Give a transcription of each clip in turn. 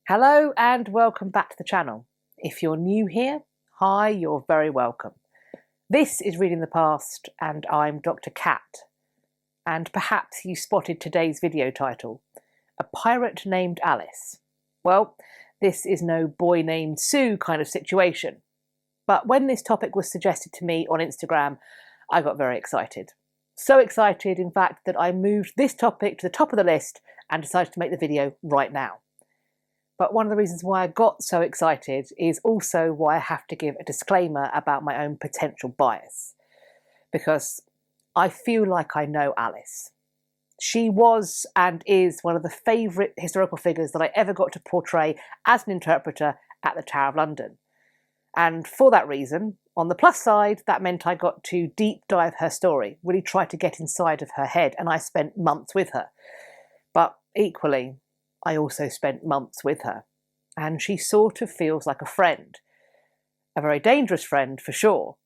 Hello and welcome back to the channel. If you're new here, hi, you're very welcome. This is Reading the Past and I'm Dr. Cat. And perhaps you spotted today's video title, A Pirate Named Alice. Well, this is no boy named Sue kind of situation. But when this topic was suggested to me on Instagram, I got very excited. So excited, in fact, that I moved this topic to the top of the list and decided to make the video right now. But one of the reasons why I got so excited is also why I have to give a disclaimer about my own potential bias. Because I feel like I know Alice. She was and is one of the favourite historical figures that I ever got to portray as an interpreter at the Tower of London. And for that reason, on the plus side, that meant I got to deep dive her story, really try to get inside of her head, and I spent months with her. But equally, I also spent months with her, and she sort of feels like a friend. A very dangerous friend, for sure,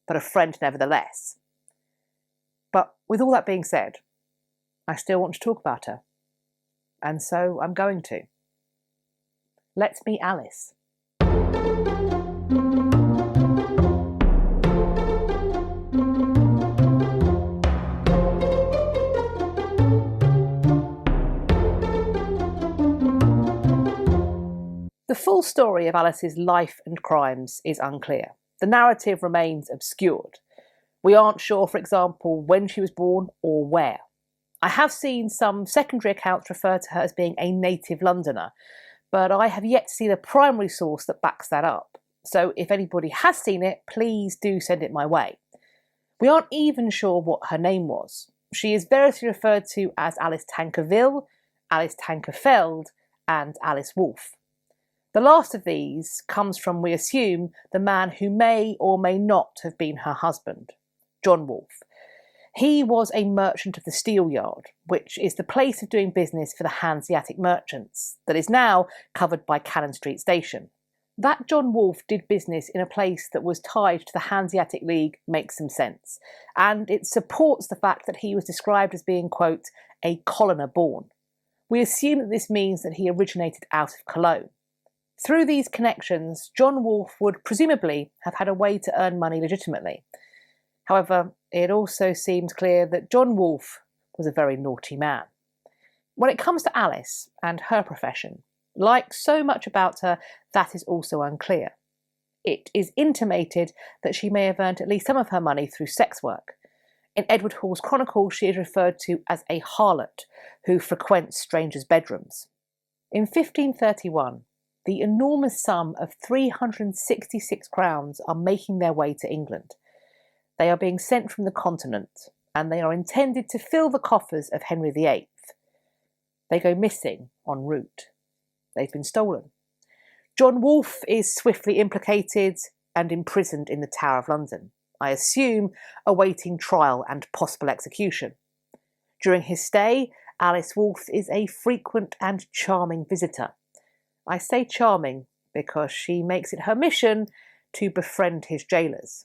but a friend nevertheless. But with all that being said, I still want to talk about her, and so I'm going to. Let's meet Alice. The full story of Alice's life and crimes is unclear. The narrative remains obscured. We aren't sure, for example, when she was born or where. I have seen some secondary accounts refer to her as being a native Londoner, but I have yet to see the primary source that backs that up. So if anybody has seen it, please do send it my way. We aren't even sure what her name was. She is variously referred to as Alice Tankerville, Alice Tankerfeld, and Alice Wolfe. The last of these comes from, we assume, the man who may or may not have been her husband, John Wolfe. He was a merchant of the Steel Yard, which is the place of doing business for the Hanseatic merchants, that is now covered by Cannon Street Station. That John Wolfe did business in a place that was tied to the Hanseatic League makes some sense, and it supports the fact that he was described as being, quote, a colloner born. We assume that this means that he originated out of Cologne. Through these connections, John Wolfe would presumably have had a way to earn money legitimately. However, it also seems clear that John Wolfe was a very naughty man. When it comes to Alice and her profession, like so much about her, that is also unclear. It is intimated that she may have earned at least some of her money through sex work. In Edward Hall's Chronicle, she is referred to as a harlot who frequents strangers' bedrooms. In 1531, the enormous sum of 366 crowns are making their way to England. They are being sent from the continent, and they are intended to fill the coffers of Henry VIII. They go missing en route. They've been stolen. John Wolfe is swiftly implicated and imprisoned in the Tower of London, I assume awaiting trial and possible execution. During his stay, Alice Wolfe is a frequent and charming visitor. I say charming because she makes it her mission to befriend his jailers.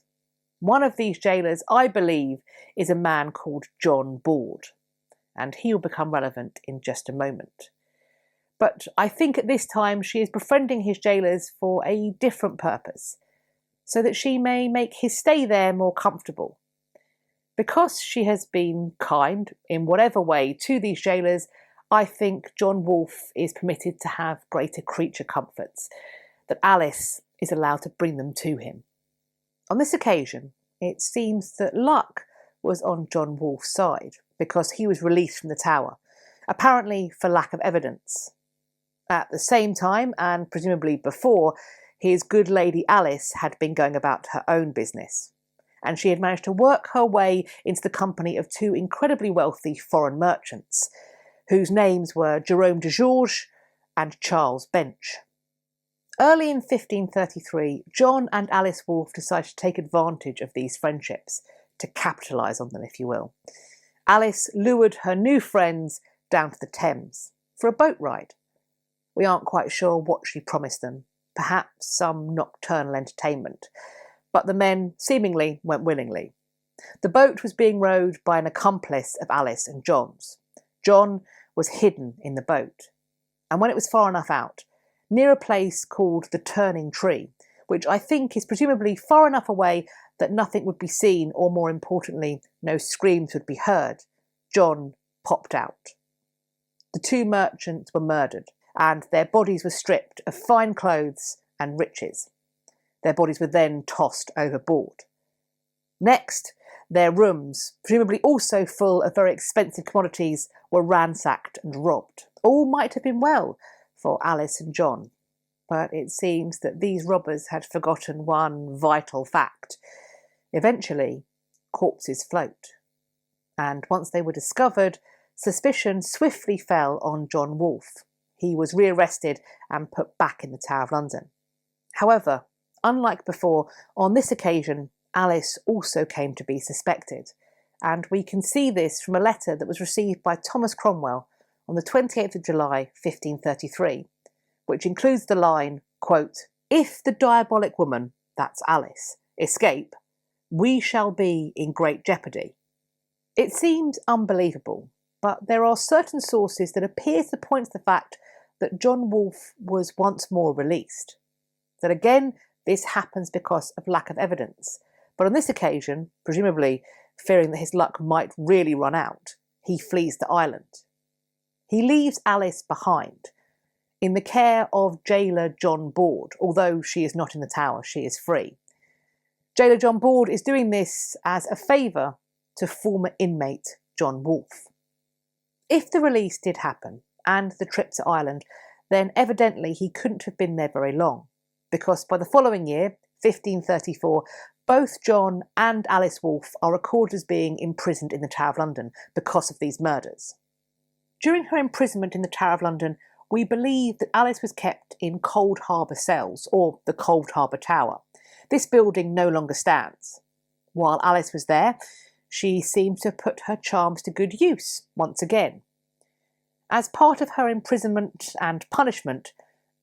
One of these jailers, I believe, is a man called John Board, and he will become relevant in just a moment. But I think at this time she is befriending his jailers for a different purpose, so that she may make his stay there more comfortable. Because she has been kind, in whatever way, to these jailers, I think John Wolfe is permitted to have greater creature comforts, that Alice is allowed to bring them to him. On this occasion, it seems that luck was on John Wolfe's side, because he was released from the tower, apparently for lack of evidence. At the same time, and presumably before, his good lady Alice had been going about her own business, and she had managed to work her way into the company of two incredibly wealthy foreign merchants, whose names were Jerome de George and Charles Bench. Early in 1533, John and Alice Wolfe decided to take advantage of these friendships, to capitalise on them, if you will. Alice lured her new friends down to the Thames for a boat ride. We aren't quite sure what she promised them, perhaps some nocturnal entertainment, but the men seemingly went willingly. The boat was being rowed by an accomplice of Alice and John's. John was hidden in the boat, and when it was far enough out, near a place called the Turning Tree, which I think is presumably far enough away that nothing would be seen, or more importantly, no screams would be heard, John popped out. The two merchants were murdered, and their bodies were stripped of fine clothes and riches. Their bodies were then tossed overboard. Next, their rooms, presumably also full of very expensive commodities, were ransacked and robbed. All might have been well for Alice and John, but it seems that these robbers had forgotten one vital fact. Eventually, corpses float. And once they were discovered, suspicion swiftly fell on John Wolfe. He was rearrested and put back in the Tower of London. However, unlike before, on this occasion, Alice also came to be suspected, and we can see this from a letter that was received by Thomas Cromwell on the 28th of July 1533, which includes the line, quote, "If the diabolic woman," that's Alice, "escape, we shall be in great jeopardy." It seems unbelievable, but there are certain sources that appear to point to the fact that John Wolfe was once more released. That again, this happens because of lack of evidence. But on this occasion, presumably fearing that his luck might really run out, he flees the island. He leaves Alice behind, in the care of jailer John Board, although she is not in the tower, she is free. Jailer John Board is doing this as a favour to former inmate John Wolfe. If the release did happen, and the trip to Ireland, then evidently he couldn't have been there very long, because by the following year, 1534, both John and Alice Wolfe are recorded as being imprisoned in the Tower of London because of these murders. During her imprisonment in the Tower of London, we believe that Alice was kept in Coldharbour cells, or the Coldharbour Tower. This building no longer stands. While Alice was there, she seems to have put her charms to good use once again. As part of her imprisonment and punishment,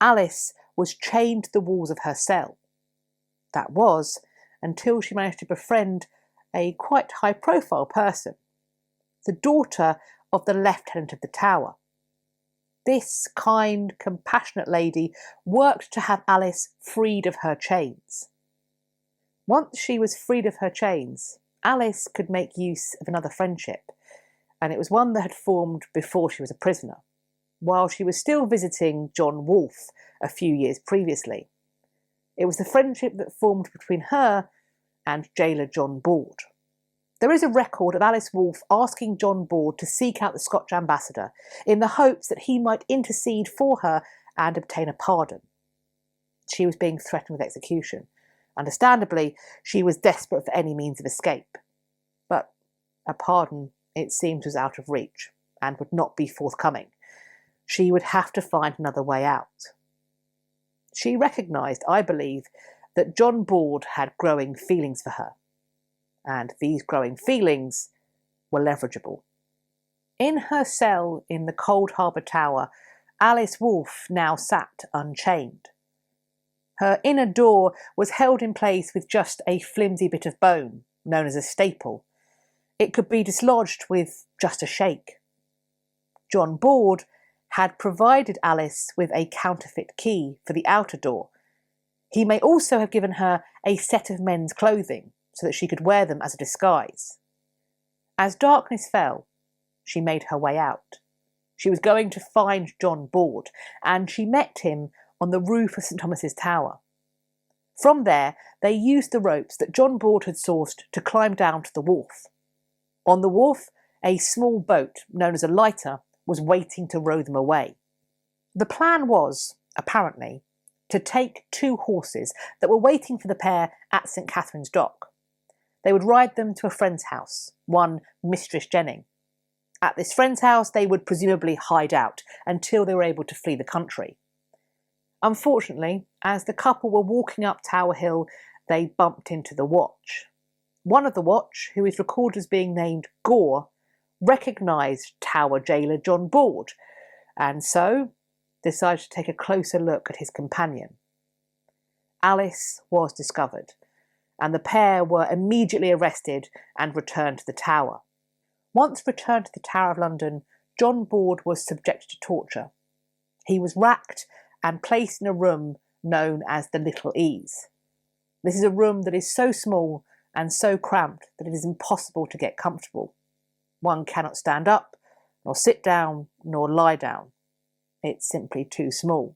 Alice was chained to the walls of her cell. That was until she managed to befriend a quite high-profile person, the daughter of the lieutenant of the tower. This kind, compassionate lady worked to have Alice freed of her chains. Once she was freed of her chains, Alice could make use of another friendship, and it was one that had formed before she was a prisoner, while she was still visiting John Wolfe a few years previously. It was the friendship that formed between her and jailer John Board. There is a record of Alice Wolfe asking John Board to seek out the Scotch ambassador in the hopes that he might intercede for her and obtain a pardon. She was being threatened with execution. Understandably, she was desperate for any means of escape. But a pardon, it seemed, was out of reach and would not be forthcoming. She would have to find another way out. She recognised, I believe, that John Board had growing feelings for her, and these growing feelings were leverageable. In her cell in the Coldharbour Tower, Alice Wolfe now sat unchained. Her inner door was held in place with just a flimsy bit of bone, known as a staple. It could be dislodged with just a shake. John Board had provided Alice with a counterfeit key for the outer door. He may also have given her a set of men's clothing so that she could wear them as a disguise. As darkness fell, she made her way out. She was going to find John Board, and she met him on the roof of St Thomas's Tower. From there, they used the ropes that John Board had sourced to climb down to the wharf. On the wharf, a small boat, known as a lighter, was waiting to row them away. The plan was, apparently, to take two horses that were waiting for the pair at St Catherine's Dock. They would ride them to a friend's house, one Mistress Jennings. At this friend's house, they would presumably hide out until they were able to flee the country. Unfortunately, as the couple were walking up Tower Hill, they bumped into the watch. One of the watch, who is recorded as being named Gore, recognised Tower jailer John Board, and so decided to take a closer look at his companion. Alice was discovered, and the pair were immediately arrested and returned to the Tower. Once returned to the Tower of London, John Board was subjected to torture. He was racked and placed in a room known as the Little Ease. This is a room that is so small and so cramped that it is impossible to get comfortable. One cannot stand up, nor sit down, nor lie down. It's simply too small.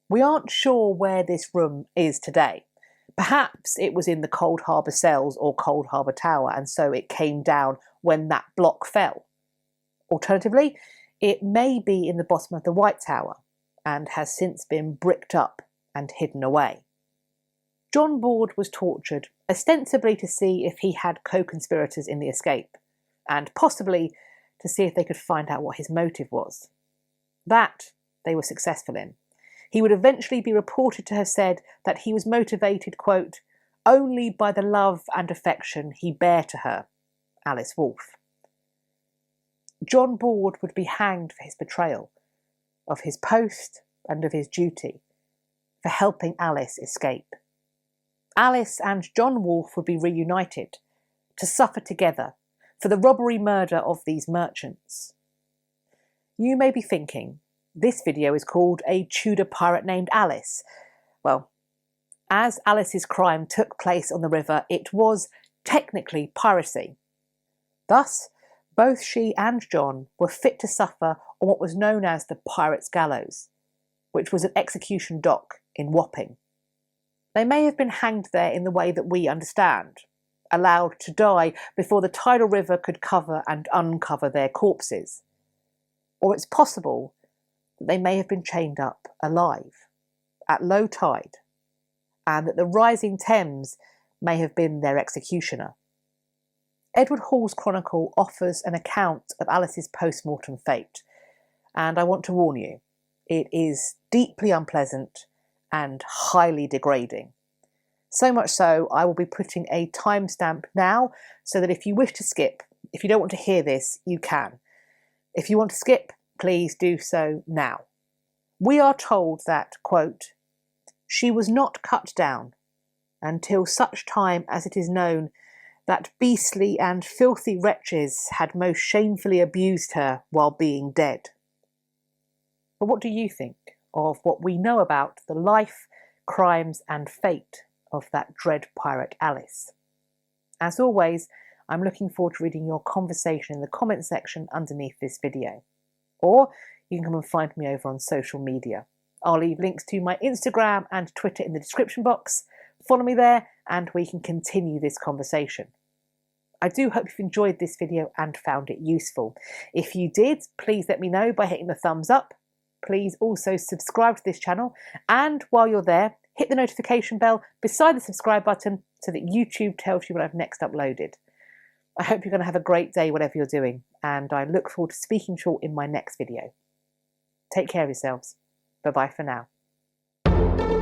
We aren't sure where this room is today. Perhaps it was in the Coldharbour cells or Coldharbour Tower, and so it came down when that block fell. Alternatively, it may be in the bottom of the White Tower and has since been bricked up and hidden away. John Board was tortured, ostensibly to see if he had co-conspirators in the escape, and possibly to see if they could find out what his motive was. That they were successful in. He would eventually be reported to have said that he was motivated, quote, only by the love and affection he bare to her, Alice Wolfe. John Board would be hanged for his betrayal of his post and of his duty, for helping Alice escape. Alice and John Wolfe would be reunited, to suffer together for the robbery murder of these merchants. You may be thinking, this video is called A Tudor Pirate Named Alice. Well, as Alice's crime took place on the river, it was technically piracy. Thus, both she and John were fit to suffer on what was known as the Pirates' Gallows, which was an execution dock in Wapping. They may have been hanged there in the way that we understand, allowed to die before the tidal river could cover and uncover their corpses. Or it's possible that they may have been chained up alive, at low tide, and that the rising Thames may have been their executioner. Edward Hall's chronicle offers an account of Alice's post-mortem fate, and I want to warn you, it is deeply unpleasant and highly degrading. So much so, I will be putting a timestamp now so that if you wish to skip, if you don't want to hear this, you can. If you want to skip, please do so now. We are told that, quote, she was not cut down until such time as it is known that beastly and filthy wretches had most shamefully abused her while being dead. But what do you think of what we know about the life, crimes and fate of that dread pirate Alice? As always, I'm looking forward to reading your conversation in the comment section underneath this video. Or you can come and find me over on social media. I'll leave links to my Instagram and Twitter in the description box. Follow me there and we can continue this conversation. I do hope you've enjoyed this video and found it useful. If you did, please let me know by hitting the thumbs up. Please also subscribe to this channel, and while you're there, hit the notification bell beside the subscribe button so that YouTube tells you when I've next uploaded. I hope you're going to have a great day whatever you're doing, and I look forward to speaking to you all in my next video. Take care of yourselves. Bye-bye for now.